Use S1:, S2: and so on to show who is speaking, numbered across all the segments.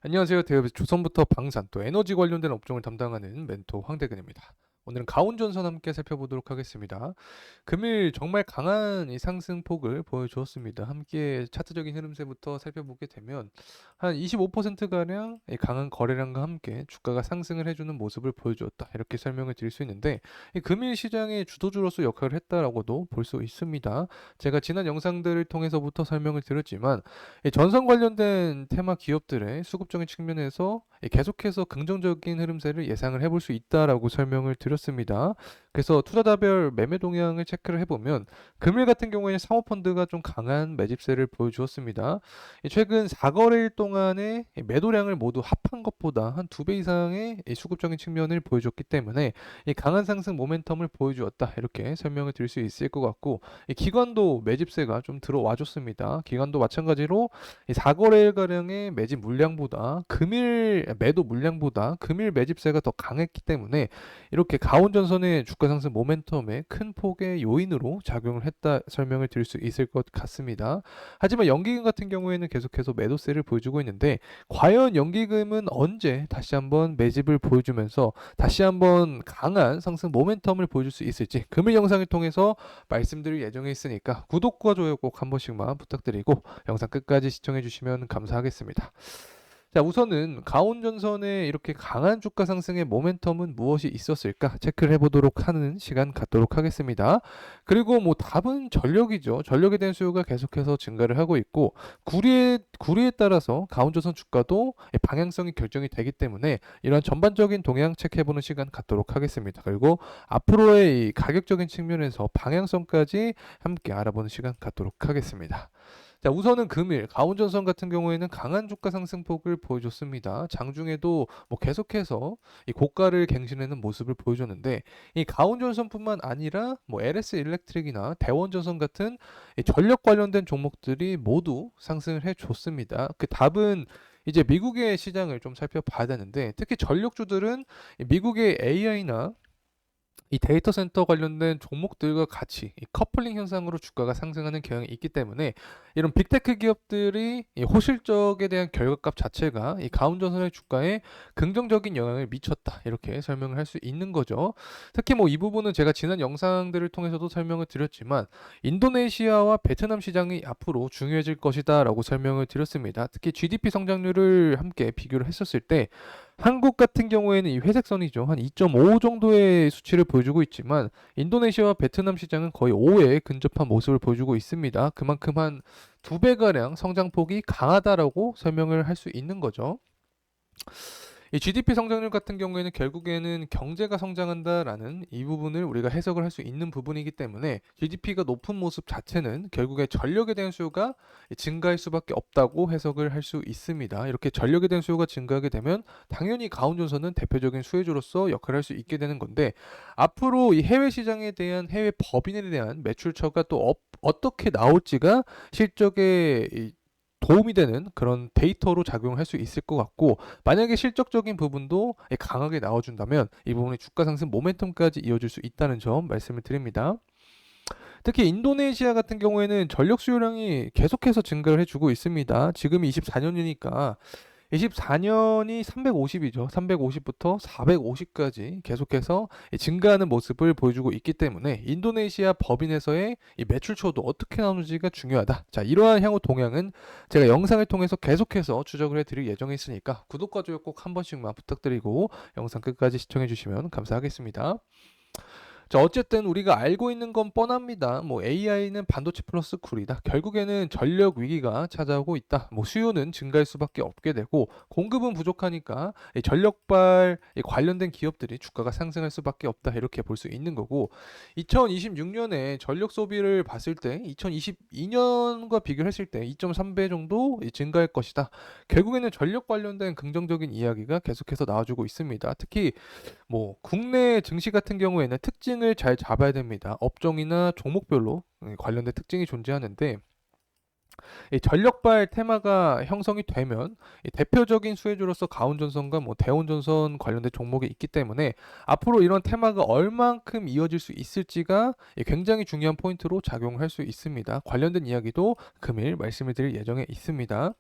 S1: 안녕하세요. 대업에서 조선부터 방산 또 에너지 관련된 업종을 담당하는 멘토 황대근입니다. 오늘은 가온전선 함께 살펴보도록 하겠습니다. 금일 정말 강한 이 상승폭을 보여주었습니다. 함께 차트적인 흐름세부터 살펴보게 되면 한 25%가량 강한 거래량과 함께 주가가 상승을 해주는 모습을 보여주었다. 이렇게 설명을 드릴 수 있는데 이 금일 시장의 주도주로서 역할을 했다라고도 볼 수 있습니다. 제가 지난 영상들을 통해서부터 설명을 드렸지만 이 전선 관련된 테마 기업들의 수급적인 측면에서 계속해서 긍정적인 흐름세를 예상을 해볼 수 있다라고 설명을 드렸습니다. 그래서 투자자별 매매 동향을 체크를 해보면 금일 같은 경우에는 사모펀드가 좀 강한 매집세를 보여주었습니다. 최근 4거래일 동안의 매도량을 모두 합한 것보다 한 2배 이상의 수급적인 측면을 보여줬기 때문에 이 강한 상승 모멘텀을 보여주었다 이렇게 설명을 드릴 수 있을 것 같고, 기관도 매집세가 좀 들어와 줬습니다. 기관도 마찬가지로 4거래일가량의 매집 물량보다 금일 매도 물량보다 금일 매집세가 더 강했기 때문에 이렇게 가온전선의 주가 상승 모멘텀에 큰 폭의 요인으로 작용을 했다 설명을 드릴 수 있을 것 같습니다. 하지만 연기금 같은 경우에는 계속해서 매도세를 보여주고 있는데, 과연 연기금은 언제 다시 한번 매집을 보여주면서 다시 한번 강한 상승 모멘텀을 보여줄 수 있을지 금일 영상을 통해서 말씀드릴 예정에 있으니까 구독과 좋아요 꼭 한 번씩만 부탁드리고 영상 끝까지 시청해 주시면 감사하겠습니다. 자, 우선은 가온전선의 이렇게 강한 주가 상승의 모멘텀은 무엇이 있었을까 체크를 해보도록 하는 시간 갖도록 하겠습니다. 그리고 뭐 답은 전력이죠. 전력에 대한 수요가 계속해서 증가를 하고 있고, 구리에 따라서 가온전선 주가도 방향성이 결정이 되기 때문에 이러한 전반적인 동향 체크해보는 시간 갖도록 하겠습니다. 그리고 앞으로의 이 가격적인 측면에서 방향성까지 함께 알아보는 시간 갖도록 하겠습니다. 자, 우선은 금일 가온전선 같은 경우에는 강한 주가 상승폭을 보여줬습니다. 장중에도 뭐 계속해서 이 고가를 갱신하는 모습을 보여줬는데, 이 가온전선뿐만 아니라 뭐 LS 일렉트릭이나 대원전선 같은 이 전력 관련된 종목들이 모두 상승을 해줬습니다. 그 답은 이제 미국의 시장을 좀 살펴봐야 되는데, 특히 전력주들은 미국의 AI나 이 데이터 센터 관련된 종목들과 같이 이 커플링 현상으로 주가가 상승하는 경향이 있기 때문에 이런 빅테크 기업들이 이 호실적에 대한 결과값 자체가 이 가운전선의 주가에 긍정적인 영향을 미쳤다 이렇게 설명을 할 수 있는 거죠. 특히 뭐 이 부분은 제가 지난 영상들을 통해서도 설명을 드렸지만 인도네시아와 베트남 시장이 앞으로 중요해질 것이다라고 설명을 드렸습니다. 특히 GDP 성장률을 함께 비교를 했었을 때 한국 같은 경우에는 이 회색선이죠. 한 2.5 정도의 수치를 보여주고 있지만 인도네시아와 베트남 시장은 거의 5에 근접한 모습을 보여주고 있습니다. 그만큼 한 2배가량 성장폭이 강하다라고 설명을 할 수 있는 거죠. 이 GDP 성장률 같은 경우에는 결국에는 경제가 성장한다라는 이 부분을 우리가 해석을 할 수 있는 부분이기 때문에 GDP가 높은 모습 자체는 결국에 전력에 대한 수요가 증가할 수밖에 없다고 해석을 할 수 있습니다. 이렇게 전력에 대한 수요가 증가하게 되면 당연히 가온전선은 대표적인 수혜주로서 역할을 할 수 있게 되는 건데, 앞으로 이 해외 시장에 대한 해외 법인에 대한 매출처가 또 어떻게 나올지가 실적에 도움이 되는 그런 데이터로 작용을 할 수 있을 것 같고, 만약에 실적적인 부분도 강하게 나와준다면 이 부분이 주가 상승 모멘텀까지 이어질 수 있다는 점 말씀을 드립니다. 특히 인도네시아 같은 경우에는 전력 수요량이 계속해서 증가를 해주고 있습니다. 지금이 24년이니까 24년이 350이죠. 350부터 450까지 계속해서 증가하는 모습을 보여주고 있기 때문에 인도네시아 법인에서의 이 매출처도 어떻게 나오는지가 중요하다. 자, 이러한 향후 동향은 제가 영상을 통해서 계속해서 추적을 해드릴 예정에 있으니까 구독과 좋아요 꼭 한 번씩만 부탁드리고 영상 끝까지 시청해 주시면 감사하겠습니다. 자, 어쨌든 우리가 알고 있는 건 뻔합니다. 뭐 AI는 반도체 플러스 쿨이다. 결국에는 전력 위기가 찾아오고 있다. 뭐 수요는 증가할 수밖에 없게 되고 공급은 부족하니까 이 전력발 관련된 기업들이 주가가 상승할 수밖에 없다. 이렇게 볼 수 있는 거고, 2026년에 전력 소비를 봤을 때 2022년과 비교했을 때 2.3배 정도 증가할 것이다. 결국에는 전력 관련된 긍정적인 이야기가 계속해서 나와주고 있습니다. 특히 뭐 국내 증시 같은 경우에는 특징을 잘 잡아야 됩니다. 업종이나 종목별로 관련된 특징이 존재하는데, 이 전력발 테마가 형성이 되면 이 대표적인 수혜주로서 가온전선과 뭐 대원전선 관련된 종목이 있기 때문에 앞으로 이런 테마가 얼만큼 이어질 수 있을지가 굉장히 중요한 포인트로 작용할 수 있습니다. 관련된 이야기도 금일 말씀을 드릴 예정에 있습니다.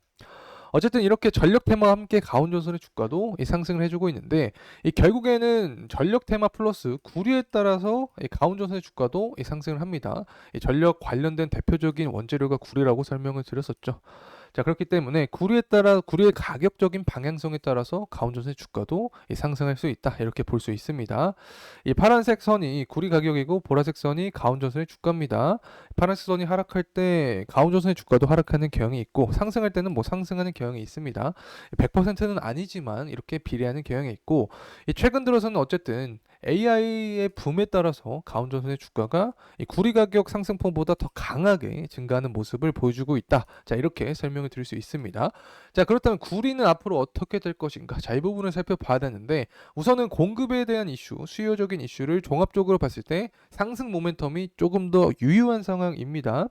S1: 어쨌든 이렇게 전력 테마와 함께 가온전선의 주가도 이 상승을 해주고 있는데 이 결국에는 전력 테마 플러스 구리에 따라서 이 가온전선의 주가도 이 상승을 합니다. 이 전력 관련된 대표적인 원재료가 구리라고 설명을 드렸었죠. 자, 그렇기 때문에 구리의 가격적인 방향성에 따라서 가온전선의 주가도 이 상승할 수 있다. 이렇게 볼 수 있습니다. 이 파란색 선이 구리 가격이고 보라색 선이 가온전선의 주가입니다. 파란색 선이 하락할 때 가온전선의 주가도 하락하는 경향이 있고 상승할 때는 뭐 상승하는 경향이 있습니다. 100%는 아니지만 이렇게 비례하는 경향이 있고 최근 들어서는 어쨌든 AI의 붐에 따라서 가온전선의 주가가 이 구리 가격 상승폭보다 더 강하게 증가하는 모습을 보여주고 있다. 자, 이렇게 설명을 드릴 수 있습니다. 자, 그렇다면 구리는 앞으로 어떻게 될 것인가? 자, 이 부분을 살펴봐야 되는데 우선은 공급에 대한 이슈, 수요적인 이슈를 종합적으로 봤을 때 상승 모멘텀이 조금 더 유효한 상황입니다.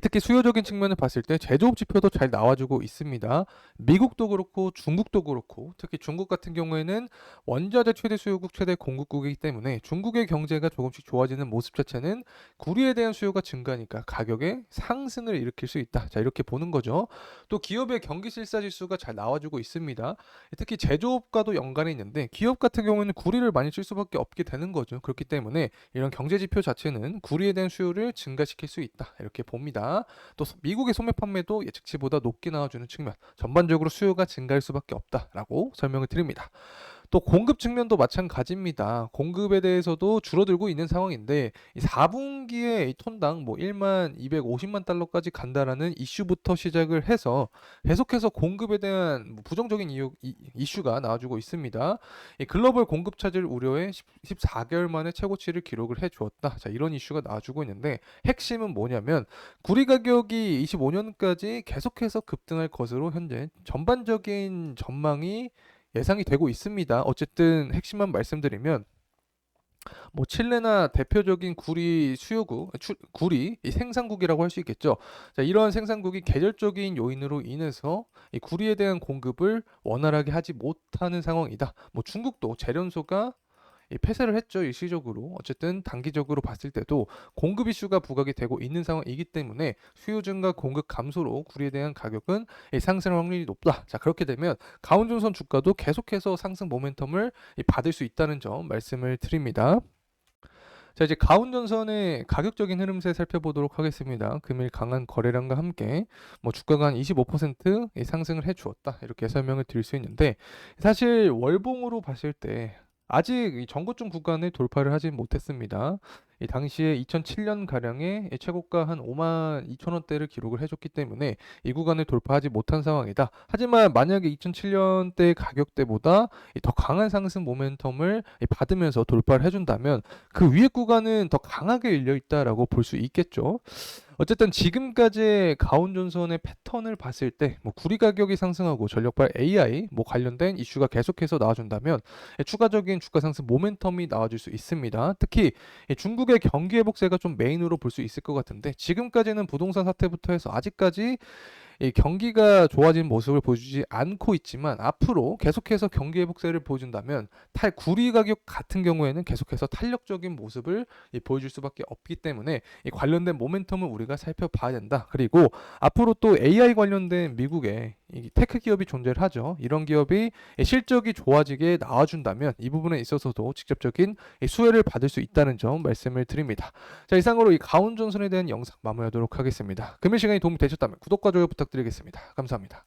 S1: 특히 수요적인 측면을 봤을 때 제조업 지표도 잘 나와주고 있습니다. 미국도 그렇고 중국도 그렇고 특히 중국 같은 경우에는 원자재 최대 수요국 최대 공급국이기 때문에 중국의 경제가 조금씩 좋아지는 모습 자체는 구리에 대한 수요가 증가하니까 가격의 상승을 일으킬 수 있다. 자, 이렇게 보는 거죠. 또 기업의 경기 실사 지수가 잘 나와주고 있습니다. 특히 제조업과도 연관이 있는데 기업 같은 경우에는 구리를 많이 쓸 수밖에 없게 되는 거죠. 그렇기 때문에 이런 경제 지표 자체는 구리에 대한 수요를 증가시킬 수 있다. 이렇게 봅니다. 또 미국의 소매 판매도 예측치보다 높게 나와주는 측면, 전반적으로 수요가 증가할 수밖에 없다라고 설명을 드립니다. 또 공급 측면도 마찬가지입니다. 공급에 대해서도 줄어들고 있는 상황인데 이 4분기에 이 톤당 뭐 1만 250만 달러까지 간다라는 이슈부터 시작을 해서 계속해서 공급에 대한 부정적인 이슈가 나와주고 있습니다. 이 글로벌 공급 차질 우려에 14개월 만에 최고치를 기록을 해주었다. 자, 이런 이슈가 나와주고 있는데 핵심은 뭐냐면 구리 가격이 25년까지 계속해서 급등할 것으로 현재 전반적인 전망이 예상이 되고 있습니다. 어쨌든 핵심만 말씀드리면 뭐 칠레나 대표적인 구리 수요국, 구리 이 생산국이라고 할 수 있겠죠. 자, 이러한 생산국이 계절적인 요인으로 인해서 이 구리에 대한 공급을 원활하게 하지 못하는 상황이다. 뭐 중국도 재련소가 폐쇄를 했죠. 일시적으로. 어쨌든 단기적으로 봤을 때도 공급 이슈가 부각이 되고 있는 상황이기 때문에 수요 증가 공급 감소로 구리에 대한 가격은 상승 확률이 높다. 자, 그렇게 되면 가온전선 주가도 계속해서 상승 모멘텀을 받을 수 있다는 점 말씀을 드립니다. 자, 이제 가온전선의 가격적인 흐름세 살펴보도록 하겠습니다. 금일 강한 거래량과 함께 뭐 주가가 한 25% 상승을 해 주었다. 이렇게 설명을 드릴 수 있는데 사실 월봉으로 봤을 때 아직 이 전고점 구간을 돌파를 하지 못했습니다. 이 당시에 2007년 가량의 최고가 한 5만 2천 원대를 기록을 해줬기 때문에 이 구간을 돌파하지 못한 상황이다. 하지만 만약에 2007년대 가격대보다 더 강한 상승 모멘텀을 받으면서 돌파를 해준다면 그 위에 구간은 더 강하게 열려 있다라고 볼 수 있겠죠. 어쨌든 지금까지의 가온전선의 패턴을 봤을 때 뭐 구리 가격이 상승하고 전력발 AI 뭐 관련된 이슈가 계속해서 나와준다면 추가적인 주가 상승 모멘텀이 나와줄 수 있습니다. 특히 중국의 경기 회복세가 좀 메인으로 볼 수 있을 것 같은데 지금까지는 부동산 사태부터 해서 아직까지 이 경기가 좋아진 모습을 보여주지 않고 있지만 앞으로 계속해서 경기 회복세를 보여준다면 구리 가격 같은 경우에는 계속해서 탄력적인 모습을 보여줄 수밖에 없기 때문에 이 관련된 모멘텀을 우리가 살펴봐야 된다. 그리고 앞으로 또 AI 관련된 미국의 이 테크 기업이 존재를 하죠. 이런 기업이 실적이 좋아지게 나와준다면 이 부분에 있어서도 직접적인 수혜를 받을 수 있다는 점 말씀을 드립니다. 자, 이상으로 이 가온전선에 대한 영상 마무리하도록 하겠습니다. 금일 시간이 도움이 되셨다면 구독과 좋아요 부탁드리겠습니다. 감사합니다.